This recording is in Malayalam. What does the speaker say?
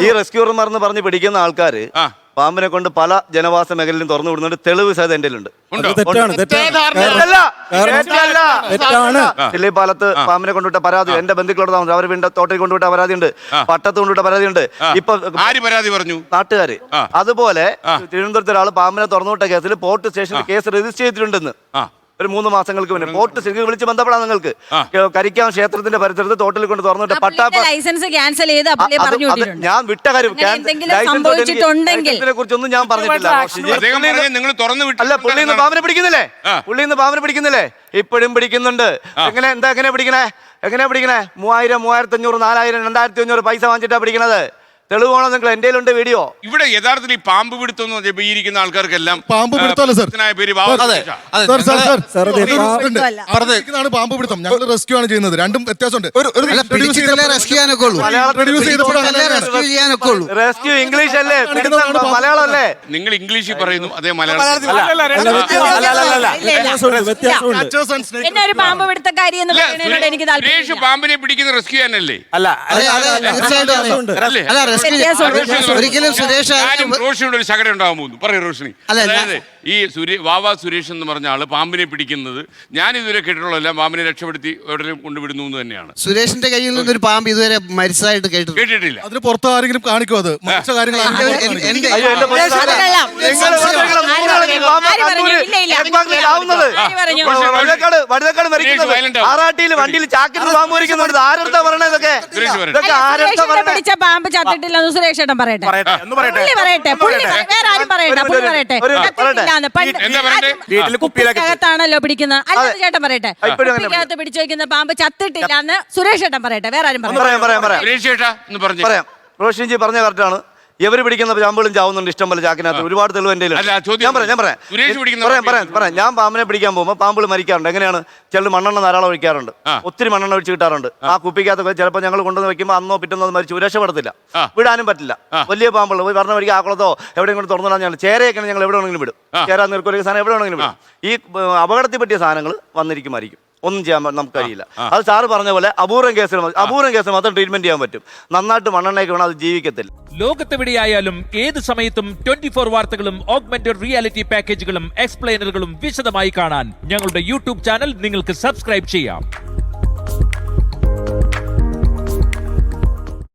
ഈ റെസ്ക്യൂർമാർ എന്ന് പറഞ്ഞ് പിടിക്കുന്ന ആൾക്കാര് പാമ്പിനെ കൊണ്ട് പല ജനവാസ മേഖലയിലും തുറന്നു വിടുന്നുണ്ട്. തെളിവ് സഹിതം എന്റെ ഉണ്ട്. ചില്ലിപ്പാലത്ത് പാമ്പിനെ കൊണ്ടുവിട്ട പരാതി എന്റെ ബന്ധുക്കളോട് താമസം അവർ വീണ്ടും തോട്ടയിൽ കൊണ്ടുവിട്ട പരാതിയുണ്ട്, പട്ടത്ത് കൊണ്ടുവിട്ട പരാതിയുണ്ട്. ഇപ്പൊ പരാതി പറഞ്ഞു നാട്ടുകാര്. അതുപോലെ തിരുവനന്തപുരത്ത് ഒരാൾ പാമ്പിനെ തുറന്നുവിട്ട കേസിൽ പോർട്ട് സ്റ്റേഷനിൽ കേസ് രജിസ്റ്റർ ചെയ്തിട്ടുണ്ടെന്ന് ഒരു 3 മാസങ്ങൾക്ക് മുന്നേ പോർട്ട് സ്റ്റേഷനിൽ വിളിച്ച് ബന്ധപ്പെടാം. നിങ്ങൾക്ക് കരിക്കാം ക്ഷേത്രത്തിന്റെ പരിസരത്ത് തോട്ടിൽ കൊണ്ട് തുറന്നിട്ട് ലൈസൻസ് ക്യാൻസൽ ചെയ്ത് ഞാൻ വിട്ട കാര്യം ലൈസൻസിനെ കുറിച്ചൊന്നും ഞാൻ പറഞ്ഞിട്ടില്ല. അല്ല, പുള്ളിന്ന് പാമ്പിനെ പിടിക്കുന്നില്ലേ? പുള്ളിന്ന് പാമ്പിനെ പിടിക്കുന്നില്ലേ? ഇപ്പോഴും പിടിക്കുന്നുണ്ട്. എങ്ങനെ പിടിക്കണേ? 3000, 3500, 4000, 2500 പൈസ വാങ്ങിച്ചിട്ടാ പിടിക്കണത്. തെളിവാണോ നിങ്ങൾ? എന്റെ ഉണ്ട് വീഡിയോ. ഇവിടെ യഥാർത്ഥത്തിൽ ഈ പാമ്പ് പിടുത്തം ഇരിക്കുന്ന ആൾക്കാർക്കെല്ലാം പാമ്പ് പിടുത്തമല്ല സർ. പാമ്പ് പിടുത്തം ഞങ്ങൾ റെസ്ക്യൂ ആണ് ചെയ്യുന്നത്. രണ്ടും വ്യത്യാസമുണ്ട്. റെസ്ക്യൂ ഇംഗ്ലീഷ് അല്ലേ, മലയാളം അല്ലേ? നിങ്ങൾ ഇംഗ്ലീഷിൽ പറയുന്നു, അതേ മലയാളം. പാമ്പിനെ പിടിക്കുന്ന റെസ്ക്യൂ ആണല്ലേ? ഒരിക്കലും റോഷിനോട് ഒരു ശകടം ഉണ്ടാകാൻ പോകുന്നു. പറയൂ റോഷിനി. അതായത് ഈ വാവാ സുരേഷ് എന്ന് പറഞ്ഞ ആള് പാമ്പിനെ പിടിക്കുന്നത് ഞാൻ ഇതുവരെ കേട്ടിട്ടുള്ള പാമ്പിനെ രക്ഷപ്പെടുത്തി എവിടെയും കൊണ്ടുവിടുന്നു എന്ന് തന്നെയാണ്. സുരേഷിന്റെ കയ്യിൽ നിന്നൊരു പാമ്പ് ഇതുവരെ മരിച്ചതായിട്ട് കേട്ടിട്ടില്ല. അതിന് പുറത്ത് ആരെങ്കിലും കാണിക്കും? അത് മരിച്ച കാര്യങ്ങൾ ആറാട്ടിയിൽ വണ്ടിയിൽ ചാക്കിന് പാമ്പ് മരിക്കുന്നുണ്ട്. ആരെടുത്താ പറയണേ ഇതൊക്കെ? പാമ്പ് ചത്തിട്ടില്ലെന്ന് സുരേഷ് ഏട്ടൻ പറയട്ടെ. വേറെ ആരും പറയട്ടെ. കുപ്പിക്കകത്താണല്ലോ പിടിക്കുന്നത്. അല്ല ചേട്ടൻ പറയട്ടെ, കുപ്പിക്കകത്ത് പിടിച്ചു വെക്കുന്ന പാമ്പ് ചത്തിട്ടില്ലെന്ന് സുരേഷ് ഏട്ടൻ പറയട്ടെ. വേറെ ആരും പറയാം. റോഷിൻജി പറഞ്ഞ കറക്റ്റാണ്. ഇവര് പിടിക്കുന്ന പാമ്പുകളും ചാവുന്നുണ്ട് ഇഷ്ടം പോലെ ചാക്കിനകത്ത്. ഒരുപാട് തെളിവ് എന്റെ ഞാൻ പാമ്പിനെ പിടിക്കാൻ പോകുമ്പോൾ പാമ്പുകൾ മരിക്കാറുണ്ട്. എങ്ങനെയാണ്? ചില മണ്ണെണ്ണ ധാരാളം ഒഴിക്കാറുണ്ട്, ഒത്തിരി മണ്ണെണ്ണ ഒഴിച്ച് കിട്ടാറുണ്ട്. ആ കുപ്പിക്കകത്ത് ചിലപ്പോൾ ഞങ്ങൾ കൊണ്ടുവന്ന് വെക്കുമ്പോൾ അന്നോ പിറ്റന്നോ മരിച്ചു രക്ഷപ്പെടത്തില്ല, വിടാനും പറ്റില്ല. വലിയ പാമ്പുകൾ പറഞ്ഞ വഴിക്ക് ആക്കുളത്തോ എവിടെയും കൊണ്ട് തുറന്നിടാൻ ഞങ്ങൾ ചേരയൊക്കെ ഞങ്ങൾ എവിടെ വേണമെങ്കിലും വിടും. ചേരാ നീർക്കൊരു സാധനം എവിടെ വേണമെങ്കിലും വിടും. ഈ അപകടത്തിൽ പറ്റിയ സാധനങ്ങൾ വന്നിരിക്കുമായിരിക്കും, ഒന്നും ചെയ്യാൻ നമുക്ക് കഴിയില്ല. അത് സാറ് പറഞ്ഞ പോലെ അപൂർവം കേസിൽ മാത്രം ട്രീറ്റ്മെന്റ് ചെയ്യാൻ പറ്റും. നന്നായിട്ട് മണ്ണെണ്ണയൊക്കെ വേണം, അത് ജീവിക്കത്തില്ല. ലോകത്തെവിടെയായാലും ഏത് സമയത്തും 24 വാർത്തകളും ഓഗ്മെന്റഡ് റിയാലിറ്റി പാക്കേജുകളും എക്സ്പ്ലെയിനറുകളും വിശദമായി കാണാൻ ഞങ്ങളുടെ യൂട്യൂബ് ചാനൽ നിങ്ങൾക്ക് സബ്സ്ക്രൈബ് ചെയ്യാം.